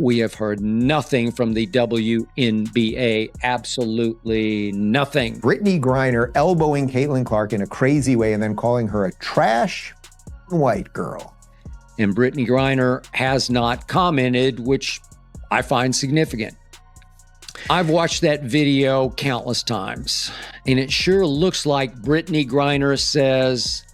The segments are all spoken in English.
We have heard nothing from the WNBA, absolutely nothing. Brittney Griner elbowing Caitlin Clark in a crazy way and then calling her a trash white girl. And Brittney Griner has not commented, which I find significant. I've watched that video countless times, and it sure looks like Brittney Griner says,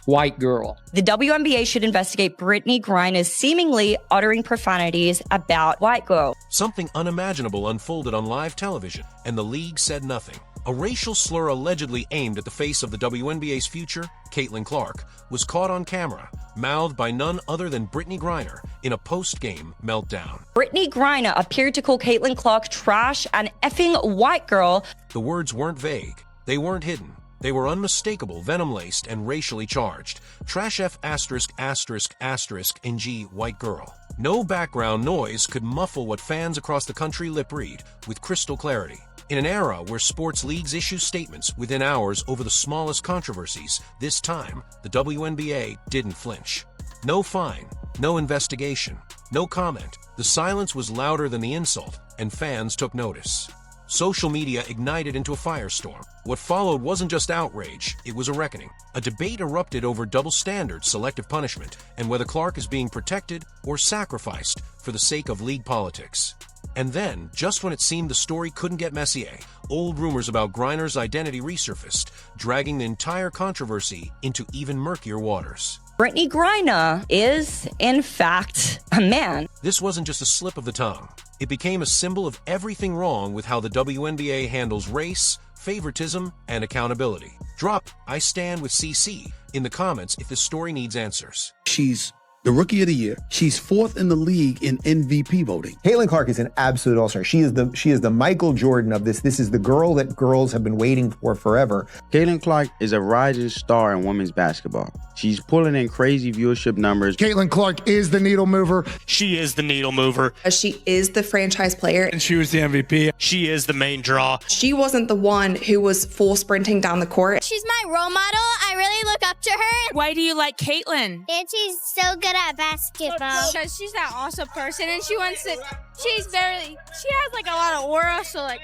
white girl. The WNBA should investigate Brittney Griner seemingly uttering profanities about white girl. Something unimaginable unfolded on live television, and the league said nothing. A racial slur allegedly aimed at the face of the WNBA's future, Caitlin Clark, was caught on camera, mouthed by none other than Brittney Griner in a post-game meltdown. Brittney Griner appeared to call Caitlin Clark trash and effing white girl. The words weren't vague. They weren't hidden. They were unmistakable, venom-laced, and racially charged. Trash F asterisk asterisk asterisk NG white girl. No background noise could muffle what fans across the country lip-read with crystal clarity. In an era where sports leagues issue statements within hours over the smallest controversies, this time, the WNBA didn't flinch. No fine, no investigation, no comment. The silence was louder than the insult, and fans took notice. Social media ignited into a firestorm. What followed wasn't just outrage, it was a reckoning. A debate erupted over double standard selective punishment and whether Clark is being protected or sacrificed for the sake of league politics. And then, just when it seemed the story couldn't get messier, old rumors about Griner's identity resurfaced, dragging the entire controversy into even murkier waters. Brittney Griner is, in fact, a man. This wasn't just a slip of the tongue. It became a symbol of everything wrong with how the WNBA handles race, favoritism, and accountability. Drop "I stand with CC" in the comments if this story needs answers. She's the Rookie of the Year. She's fourth in the league in MVP voting. Caitlin Clark is an absolute all-star. She is the Michael Jordan of this. This is the girl that girls have been waiting for forever. Caitlin Clark is a rising star in women's basketball. She's pulling in crazy viewership numbers. Caitlin Clark is the needle mover. She is the needle mover. She is the franchise player. And she was the MVP. She is the main draw. She wasn't the one who was full sprinting down the court. She's my role model. I really look up to her. Why do you like Caitlin? And she's so good at basketball. Because she's that awesome person and she has like a lot of aura, so like.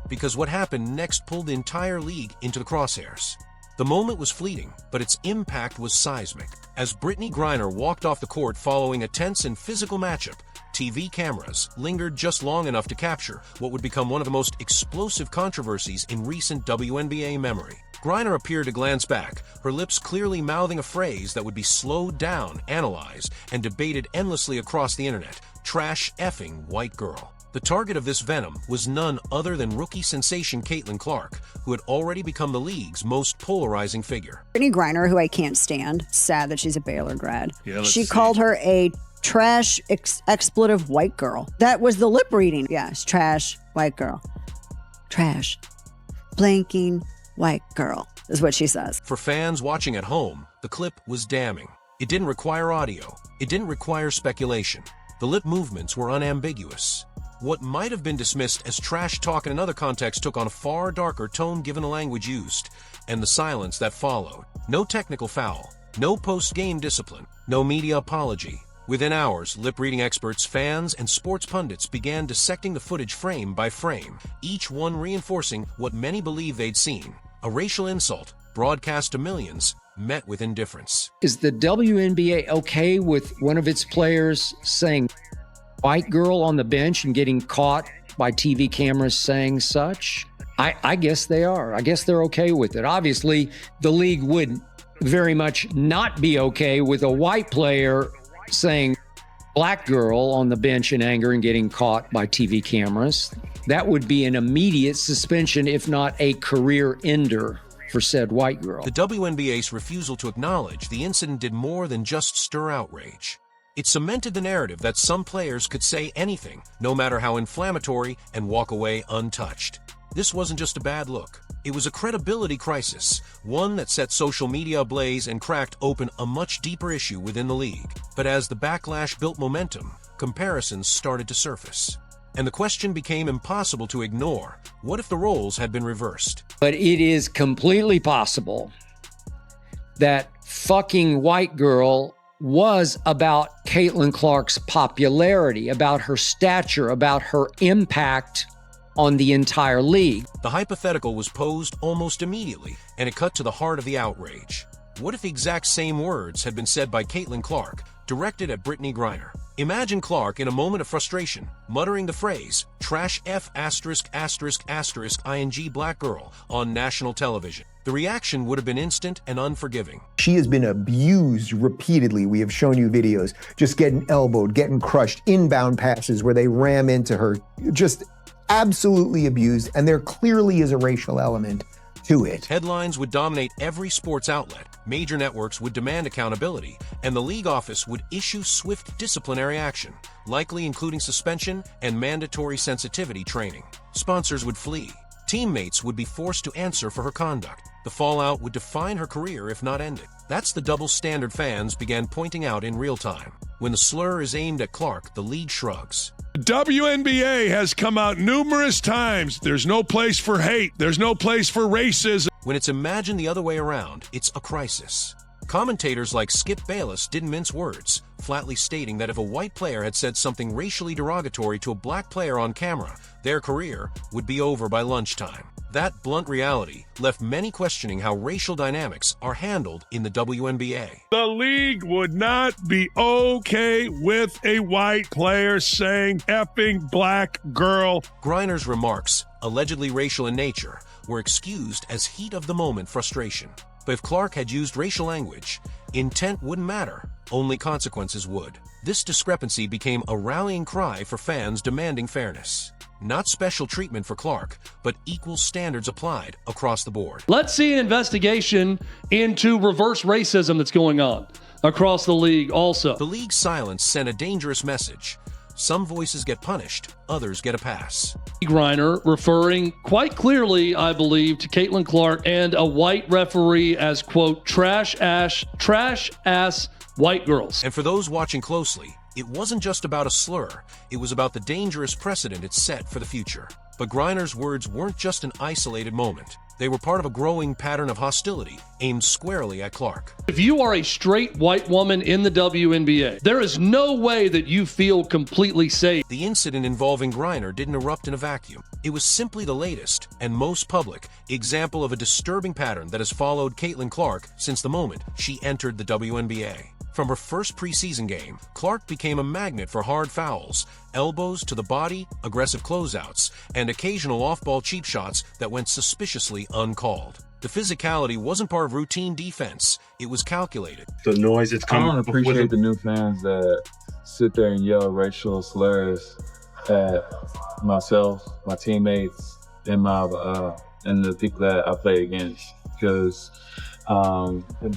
Because what happened next pulled the entire league into the crosshairs. The moment was fleeting, but its impact was seismic. As Brittney Griner walked off the court following a tense and physical matchup, TV cameras lingered just long enough to capture what would become one of the most explosive controversies in recent WNBA memory. Griner appeared to glance back, her lips clearly mouthing a phrase that would be slowed down, analyzed, and debated endlessly across the internet: trash effing white girl. The target of this venom was none other than rookie sensation Caitlin Clark, who had already become the league's most polarizing figure. Brittney Griner, who I can't stand, sad that she's a Baylor grad. She see. called her a trash expletive white girl. That was the lip reading. Yes, trash white girl. Trash blanking white girl is what she says. For fans watching at home, the clip was damning. It didn't require audio. It didn't require speculation. The lip movements were unambiguous. What might have been dismissed as trash talk in another context took on a far darker tone given the language used, and the silence that followed. No technical foul, no post-game discipline, no media apology. Within hours, lip-reading experts, fans, and sports pundits began dissecting the footage frame by frame, each one reinforcing what many believed they'd seen: a racial insult, broadcast to millions, met with indifference. Is the WNBA okay with one of its players saying white girl on the bench and getting caught by TV cameras saying such? I guess they are. I guess they're okay with it. Obviously, the league would very much not be okay with a white player saying black girl on the bench in anger and getting caught by TV cameras. That would be an immediate suspension, if not a career ender for said white girl. The WNBA's refusal to acknowledge the incident did more than just stir outrage. It cemented the narrative that some players could say anything, no matter how inflammatory, and walk away untouched. This wasn't just a bad look. It was a credibility crisis, one that set social media ablaze and cracked open a much deeper issue within the league. But as the backlash built momentum, comparisons started to surface. And the question became impossible to ignore. What if the roles had been reversed? But it is completely possible that fucking white girl was about Caitlin Clark's popularity, about her stature, about her impact on the entire league. The hypothetical was posed almost immediately, and it cut to the heart of the outrage. What if the exact same words had been said by Caitlin Clark, directed at Brittney Griner? Imagine Clark in a moment of frustration, muttering the phrase, "Trash F asterisk asterisk asterisk ing black girl," on national television. The reaction would have been instant and unforgiving. She has been abused repeatedly. We have shown you videos, just getting elbowed, getting crushed, inbound passes where they ram into her, just absolutely abused, and there clearly is a racial element to it. Headlines would dominate every sports outlet, major networks would demand accountability, and the league office would issue swift disciplinary action, likely including suspension and mandatory sensitivity training. Sponsors would flee. Teammates would be forced to answer for her conduct. The fallout would define her career if not end it. That's the double standard fans began pointing out in real time. When the slur is aimed at Clark, the league shrugs. WNBA has come out numerous times. There's no place for hate. There's no place for racism. When it's imagined the other way around, it's a crisis. Commentators like Skip Bayless didn't mince words, flatly stating that if a white player had said something racially derogatory to a black player on camera, their career would be over by lunchtime. That blunt reality left many questioning how racial dynamics are handled in the WNBA. The league would not be okay with a white player saying effing black girl. Griner's remarks, allegedly racial in nature, were excused as heat-of-the-moment frustration. But if Clark had used racial language, intent wouldn't matter, only consequences would. This discrepancy became a rallying cry for fans demanding fairness. Not special treatment for Clark, but equal standards applied across the board. Let's see an investigation into reverse racism that's going on across the league also. The league's silence sent a dangerous message. Some voices get punished, others get a pass. Griner referring quite clearly, I believe, to Caitlin Clark and a white referee as, quote, trash ass white girls. And for those watching closely, it wasn't just about a slur, it was about the dangerous precedent it set for the future. But Griner's words weren't just an isolated moment. They were part of a growing pattern of hostility aimed squarely at Clark. If you are a straight white woman in the WNBA, there is no way that you feel completely safe. The incident involving Griner didn't erupt in a vacuum. It was simply the latest and most public example of a disturbing pattern that has followed Caitlin Clark since the moment she entered the WNBA. From her first preseason game, Clark became a magnet for hard fouls, elbows to the body, aggressive closeouts, and occasional off-ball cheap shots that went suspiciously uncalled. The physicality wasn't part of routine defense, it was calculated. The noise that's coming. I don't appreciate the new fans that sit there and yell racial slurs at myself, my teammates, and and the people that I play against. Because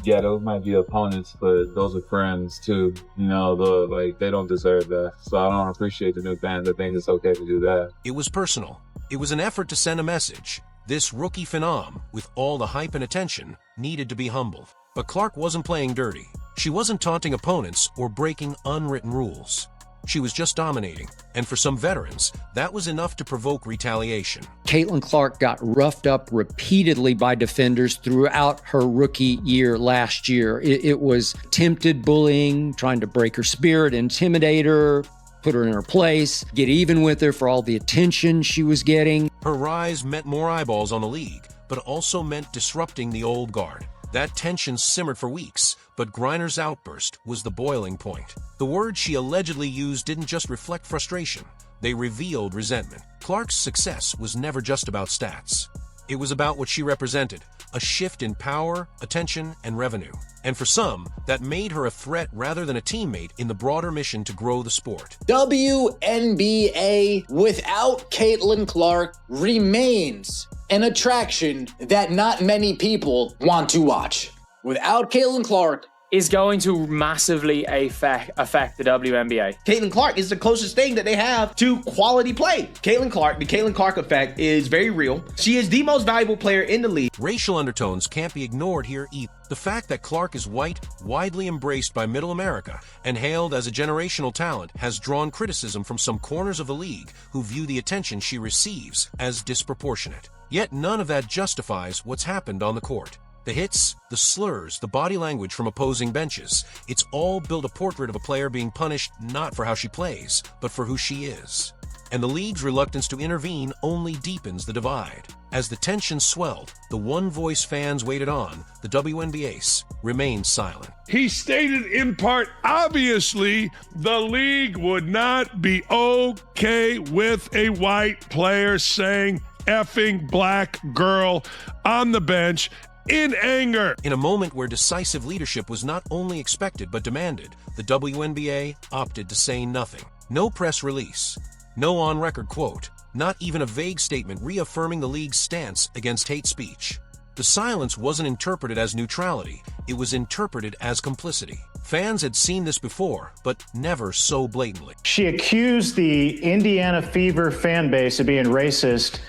yeah, those might be opponents, but those are friends too. You know, they don't deserve that. So I don't appreciate the new fans that think it's okay to do that. It was personal. It was an effort to send a message. This rookie phenom, with all the hype and attention, needed to be humbled. But Clark wasn't playing dirty. She wasn't taunting opponents or breaking unwritten rules. She was just dominating, and for some veterans, that was enough to provoke retaliation. Caitlin Clark got roughed up repeatedly by defenders throughout her rookie year last year. It was attempted bullying, trying to break her spirit, intimidate her, put her in her place, get even with her for all the attention she was getting. Her rise meant more eyeballs on the league, but also meant disrupting the old guard. That tension simmered for weeks, but Griner's outburst was the boiling point. The words she allegedly used didn't just reflect frustration, they revealed resentment. Clark's success was never just about stats. It was about what she represented, a shift in power, attention, and revenue. And for some, that made her a threat rather than a teammate in the broader mission to grow the sport. WNBA without Caitlin Clark remains an attraction that not many people want to watch. Without Caitlin Clark, is going to massively affect the WNBA. Caitlin Clark is the closest thing that they have to quality play. Caitlin Clark, the Caitlin Clark effect is very real. She is the most valuable player in the league. Racial undertones can't be ignored here either. The fact that Clark is white, widely embraced by Middle America, and hailed as a generational talent has drawn criticism from some corners of the league who view the attention she receives as disproportionate. Yet none of that justifies what's happened on the court. The hits, the slurs, the body language from opposing benches, it's all built a portrait of a player being punished not for how she plays, but for who she is. And the league's reluctance to intervene only deepens the divide. As the tension swelled, the one voice fans waited on, the WNBA ace, remained silent. He stated in part, obviously, the league would not be okay with a white player saying effing black girl on the bench in anger. In a moment where decisive leadership was not only expected but demanded, the WNBA opted to say nothing. No press release, no on-record quote, not even a vague statement reaffirming the league's stance against hate speech. The silence wasn't interpreted as neutrality, it was interpreted as complicity. Fans had seen this before, but never so blatantly. She accused the Indiana Fever fan base of being racist.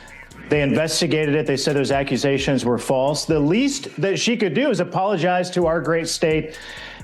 They investigated it. They said those accusations were false. The least that she could do is apologize to our great state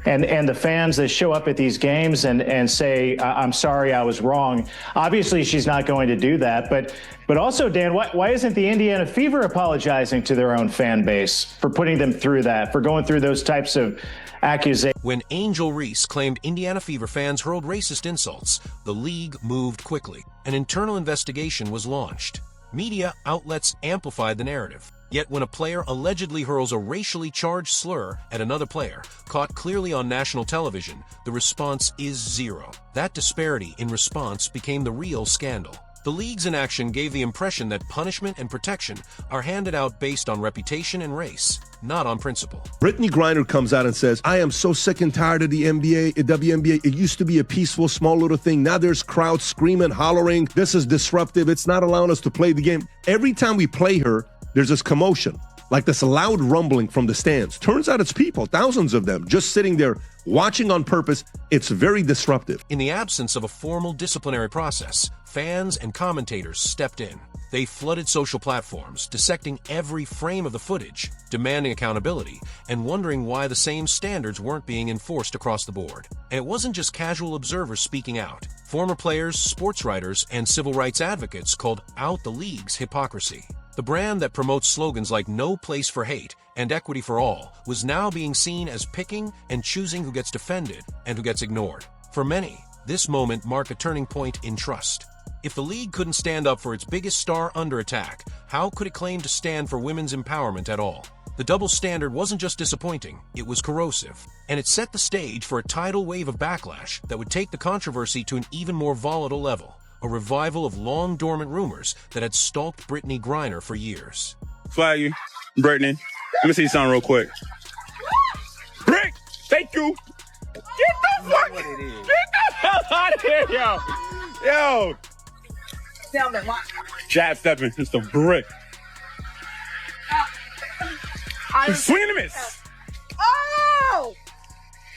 and the fans that show up at these games and say, I'm sorry, I was wrong. Obviously, she's not going to do that. But also, Dan, why isn't the Indiana Fever apologizing to their own fan base for putting them through that, for going through those types of accusations? When Angel Reese claimed Indiana Fever fans hurled racist insults, the league moved quickly. An internal investigation was launched. Media outlets amplified the narrative. Yet when a player allegedly hurls a racially charged slur at another player, caught clearly on national television, the response is zero. That disparity in response became the real scandal. The league's inaction gave the impression that punishment and protection are handed out based on reputation and race, not on principle. Brittney Griner comes out and says, I am so sick and tired of the WNBA. It used to be a peaceful, small little thing. Now there's crowds screaming, hollering. This is disruptive. It's not allowing us to play the game. Every time we play her, there's this commotion, like this loud rumbling from the stands. Turns out it's people, thousands of them, just sitting there watching on purpose. It's very disruptive. In the absence of a formal disciplinary process, fans and commentators stepped in. They flooded social platforms, dissecting every frame of the footage, demanding accountability, and wondering why the same standards weren't being enforced across the board. And it wasn't just casual observers speaking out. Former players, sports writers, and civil rights advocates called out the league's hypocrisy. The brand that promotes slogans like no place for hate and equity for all was now being seen as picking and choosing who gets defended and who gets ignored. For many, this moment marked a turning point in trust. If the league couldn't stand up for its biggest star under attack, how could it claim to stand for women's empowerment at all? The double standard wasn't just disappointing, it was corrosive. And it set the stage for a tidal wave of backlash that would take the controversy to an even more volatile level. A revival of long-dormant rumors that had stalked Brittney Griner for years. Flag you, Brittney. Let me see something real quick. Brick, thank you. Get the hell out of here, yo. Yo. Jab stepping, it's a brick. Swing and a miss. Oh!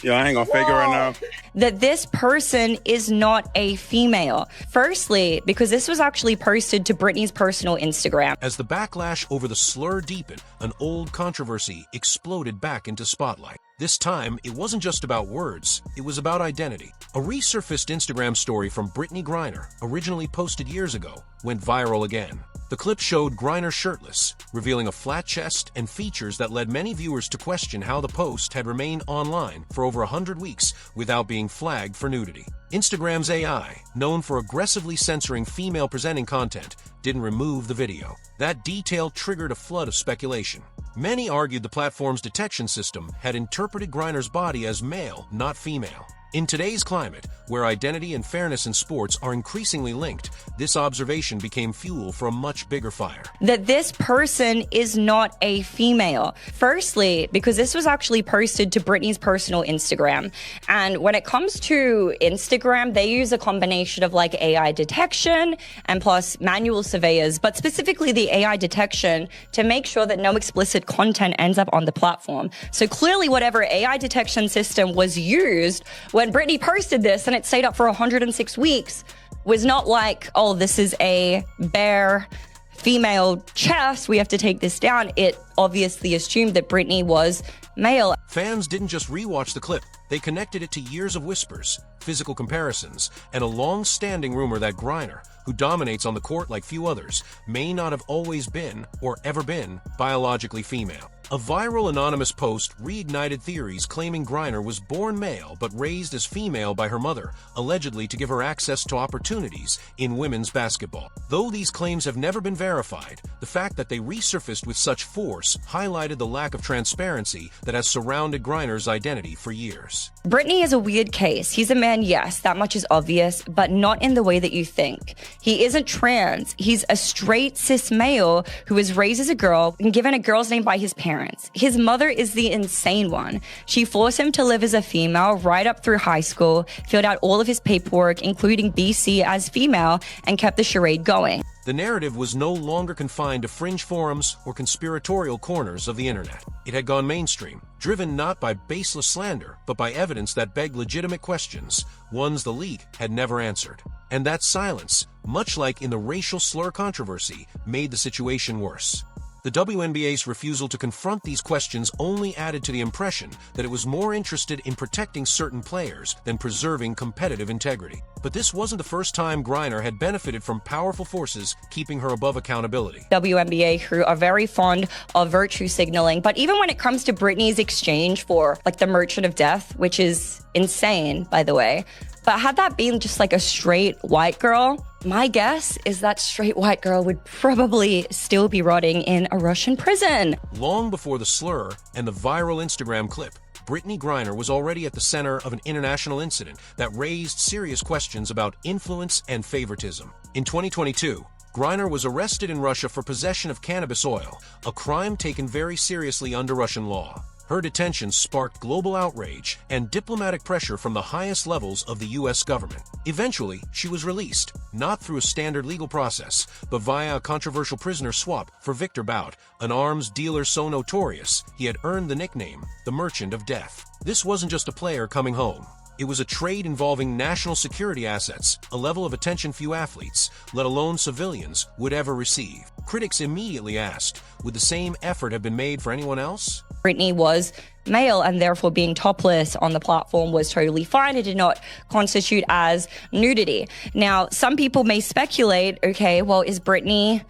Yo, I ain't gonna fake it right now. That this person is not a female. Firstly, because this was actually posted to Brittney's personal Instagram. As the backlash over the slur deepened, an old controversy exploded back into spotlight. This time, it wasn't just about words, it was about identity. A resurfaced Instagram story from Brittney Griner, originally posted years ago, went viral again. The clip showed Griner shirtless, revealing a flat chest and features that led many viewers to question how the post had remained online for over 100 weeks without being flagged for nudity. Instagram's AI, known for aggressively censoring female-presenting content, didn't remove the video. That detail triggered a flood of speculation. Many argued the platform's detection system had interpreted Griner's body as male, not female. In today's climate, where identity and fairness in sports are increasingly linked, this observation became fuel for a much bigger fire. That this person is not a female. Firstly, because this was actually posted to Brittney's personal Instagram. And when it comes to Instagram, they use a combination of like AI detection and plus manual surveyors, but specifically the AI detection to make sure that no explicit content ends up on the platform. So clearly whatever AI detection system was used when Brittney posted this and it stayed up for 106 weeks was not like, oh, this is a bare female chest, we have to take this down. It obviously assumed that Brittney was male. Fans didn't just rewatch the clip, they connected it to years of whispers, physical comparisons, and a long-standing rumor that Griner, who dominates on the court like few others, may not have always been, or ever been, biologically female. A viral anonymous post reignited theories claiming Griner was born male but raised as female by her mother, allegedly to give her access to opportunities in women's basketball. Though these claims have never been verified, the fact that they resurfaced with such force highlighted the lack of transparency that has surrounded Griner's identity for years. Brittney is a weird case. He's a man, yes, that much is obvious, but not in the way that you think. He isn't trans. He's a straight cis male who was raised as a girl and given a girl's name by his parents. His mother is the insane one. She forced him to live as a female right up through high school, filled out all of his paperwork, including BC as female, and kept the charade going. The narrative was no longer confined to fringe forums or conspiratorial corners of the internet. It had gone mainstream, driven not by baseless slander, but by evidence that begged legitimate questions, ones the league had never answered. And that silence, much like in the racial slur controversy, made the situation worse. The WNBA's refusal to confront these questions only added to the impression that it was more interested in protecting certain players than preserving competitive integrity. But this wasn't the first time Griner had benefited from powerful forces keeping her above accountability. WNBA crew are very fond of virtue signaling, but even when it comes to Brittney's exchange for like the Merchant of Death, which is insane, by the way, but had that been just like a straight white girl, my guess is that straight white girl would probably still be rotting in a Russian prison. Long before the slur and the viral Instagram clip, Brittney Griner was already at the center of an international incident that raised serious questions about influence and favoritism. In 2022, Griner was arrested in Russia for possession of cannabis oil, a crime taken very seriously under Russian law. Her detention sparked global outrage and diplomatic pressure from the highest levels of the U.S. government. Eventually, she was released, not through a standard legal process, but via a controversial prisoner swap for Victor Bout, an arms dealer so notorious he had earned the nickname the Merchant of Death. This wasn't just a player coming home. It was a trade involving national security assets, a level of attention few athletes, let alone civilians, would ever receive. Critics immediately asked, would the same effort have been made for anyone else? Brittney was male and therefore being topless on the platform was totally fine. It did not constitute as nudity. Now, some people may speculate, okay, well, is Brittney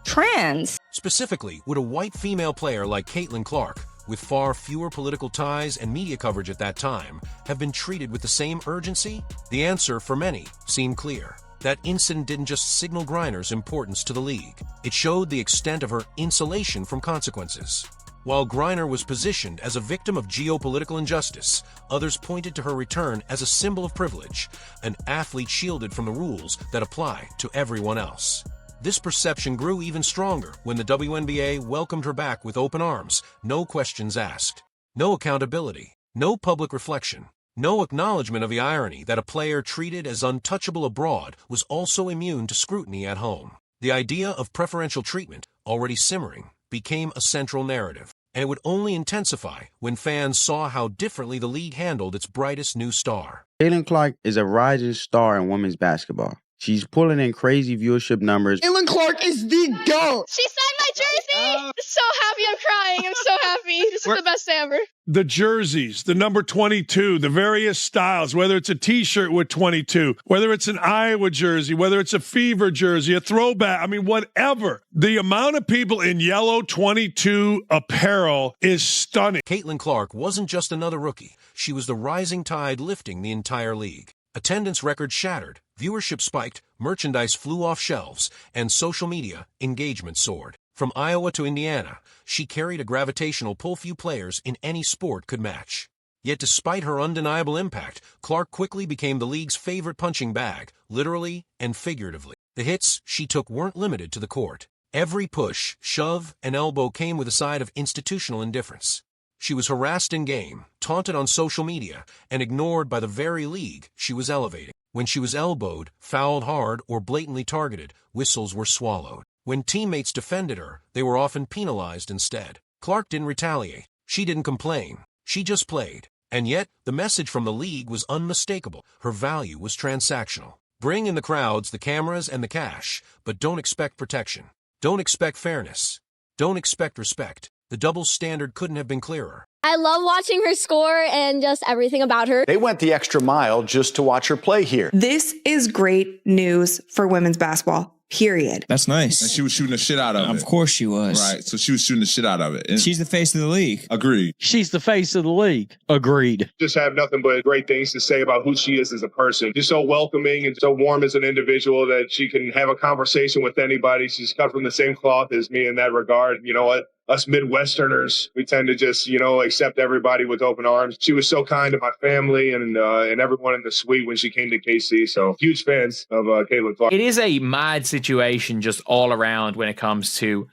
trans? Specifically, would a white female player like Caitlin Clark, with far fewer political ties and media coverage at that time, have been treated with the same urgency? The answer, for many, seemed clear. That incident didn't just signal Griner's importance to the league. It showed the extent of her insulation from consequences. While Griner was positioned as a victim of geopolitical injustice, others pointed to her return as a symbol of privilege, an athlete shielded from the rules that apply to everyone else. This perception grew even stronger when the WNBA welcomed her back with open arms, no questions asked, no accountability, no public reflection, no acknowledgement of the irony that a player treated as untouchable abroad was also immune to scrutiny at home. The idea of preferential treatment, already simmering, became a central narrative, and it would only intensify when fans saw how differently the league handled its brightest new star. Caitlin Clark is a rising star in women's basketball. She's pulling in crazy viewership numbers. Caitlin Clark is the GOAT! She signed my jersey! So happy, I'm crying. I'm so happy. This is the best day ever. The jerseys, the number 22, the various styles, whether it's a t-shirt with 22, whether it's an Iowa jersey, whether it's a Fever jersey, a throwback, I mean, whatever. The amount of people in yellow 22 apparel is stunning. Caitlin Clark wasn't just another rookie. She was the rising tide lifting the entire league. Attendance records shattered, viewership spiked, merchandise flew off shelves, and social media engagement soared. From Iowa to Indiana, she carried a gravitational pull few players in any sport could match. Yet despite her undeniable impact, Clark quickly became the league's favorite punching bag, literally and figuratively. The hits she took weren't limited to the court. Every push, shove, and elbow came with a side of institutional indifference. She was harassed in game, taunted on social media, and ignored by the very league she was elevating. When she was elbowed, fouled hard, or blatantly targeted, whistles were swallowed. When teammates defended her, they were often penalized instead. Clark didn't retaliate. She didn't complain. She just played. And yet, the message from the league was unmistakable. Her value was transactional. Bring in the crowds, the cameras, and the cash, but don't expect protection. Don't expect fairness. Don't expect respect. The double standard couldn't have been clearer. I love watching her score and just everything about her. They went the extra mile just to watch her play here. This is great news for women's basketball. period. That's nice. And she was shooting the shit out of it. Of course she was. Right. So she was shooting the shit out of it. And she's the face of the league. Agreed. She's the face of the league. Agreed. Just have nothing but great things to say about who she is as a person. She's so welcoming and so warm as an individual that she can have a conversation with anybody. She's cut from the same cloth as me in that regard. You know what? Us Midwesterners, we tend to just, accept everybody with open arms. She was so kind to my family and everyone in the suite when she came to KC. So huge fans of Caitlin Clark. It is a mad situation just all around when it comes to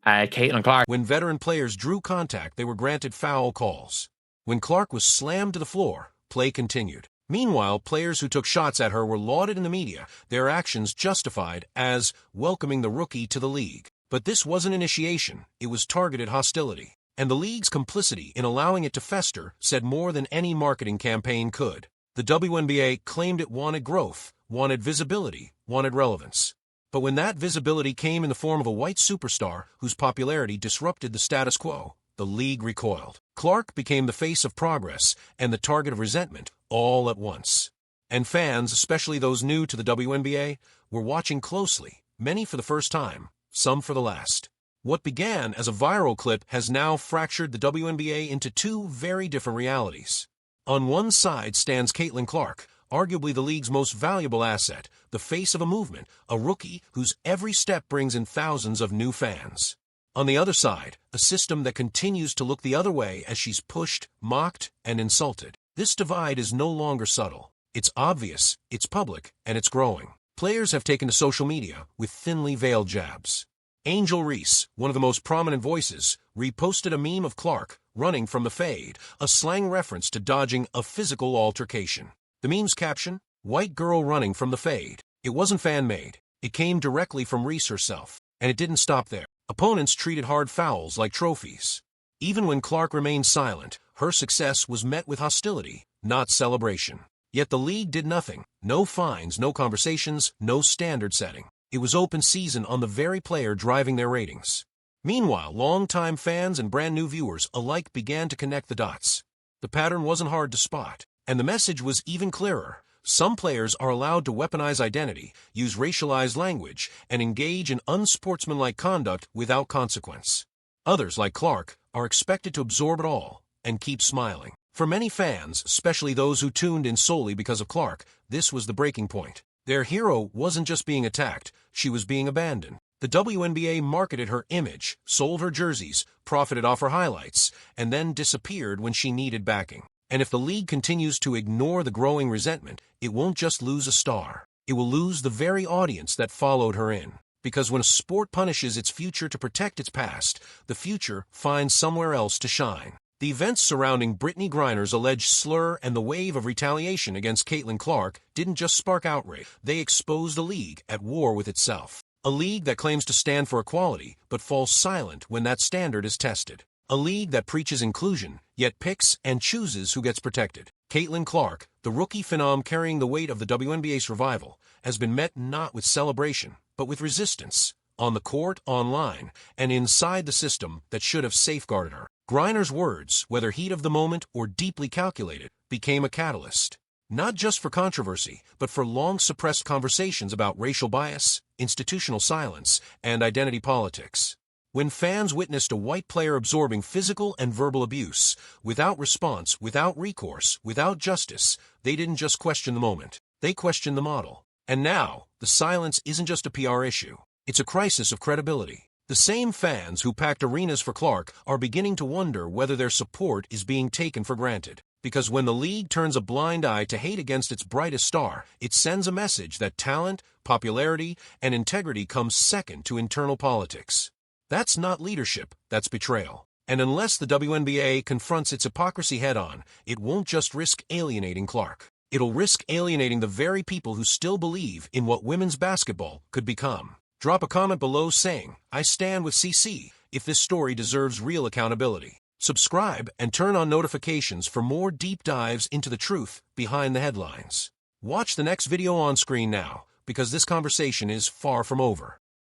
Caitlin Clark. When veteran players drew contact, they were granted foul calls. When Clark was slammed to the floor, play continued. Meanwhile, players who took shots at her were lauded in the media, their actions justified as welcoming the rookie to the league. But this wasn't initiation, it was targeted hostility. And the league's complicity in allowing it to fester said more than any marketing campaign could. The WNBA claimed it wanted growth, wanted visibility, wanted relevance. But when that visibility came in the form of a white superstar whose popularity disrupted the status quo, the league recoiled. Clark became the face of progress and the target of resentment all at once. And fans, especially those new to the WNBA, were watching closely, many for the first time, some for the last. What began as a viral clip has now fractured the WNBA into two very different realities. On one side stands Caitlin Clark, arguably the league's most valuable asset, the face of a movement, a rookie whose every step brings in thousands of new fans. On the other side, a system that continues to look the other way as she's pushed, mocked, and insulted. This divide is no longer subtle. It's obvious, it's public, and it's growing. Players have taken to social media with thinly veiled jabs. Angel Reese, one of the most prominent voices, reposted a meme of Clark running from the fade, a slang reference to dodging a physical altercation. The meme's caption, "White girl running from the fade." It wasn't fan-made. It came directly from Reese herself. And it didn't stop there. Opponents treated hard fouls like trophies. Even when Clark remained silent, her success was met with hostility, not celebration. Yet the league did nothing. No fines, no conversations, no standard setting. It was open season on the very player driving their ratings. Meanwhile, longtime fans and brand new viewers alike began to connect the dots. The pattern wasn't hard to spot, and the message was even clearer. Some players are allowed to weaponize identity, use racialized language, and engage in unsportsmanlike conduct without consequence. Others, like Clark, are expected to absorb it all and keep smiling. For many fans, especially those who tuned in solely because of Clark, this was the breaking point. Their hero wasn't just being attacked, she was being abandoned. The WNBA marketed her image, sold her jerseys, profited off her highlights, and then disappeared when she needed backing. And if the league continues to ignore the growing resentment, it won't just lose a star. It will lose the very audience that followed her in. Because when a sport punishes its future to protect its past, the future finds somewhere else to shine. The events surrounding Brittney Griner's alleged slur and the wave of retaliation against Caitlin Clark didn't just spark outrage. They exposed a league at war with itself. A league that claims to stand for equality, but falls silent when that standard is tested. A league that preaches inclusion, yet picks and chooses who gets protected. Caitlin Clark, the rookie phenom carrying the weight of the WNBA's survival, has been met not with celebration, but with resistance. On the court, online, and inside the system that should have safeguarded her. Griner's words, whether heat of the moment or deeply calculated, became a catalyst. Not just for controversy, but for long-suppressed conversations about racial bias, institutional silence, and identity politics. When fans witnessed a white player absorbing physical and verbal abuse, without response, without recourse, without justice, they didn't just question the moment. They questioned the model. And now, the silence isn't just a PR issue. It's a crisis of credibility. The same fans who packed arenas for Clark are beginning to wonder whether their support is being taken for granted. Because when the league turns a blind eye to hate against its brightest star, it sends a message that talent, popularity, and integrity comes second to internal politics. That's not leadership, that's betrayal. And unless the WNBA confronts its hypocrisy head-on, it won't just risk alienating Clark. It'll risk alienating the very people who still believe in what women's basketball could become. Drop a comment below saying, "I stand with CC," if this story deserves real accountability. Subscribe and turn on notifications for more deep dives into the truth behind the headlines. Watch the next video on screen now, because this conversation is far from over.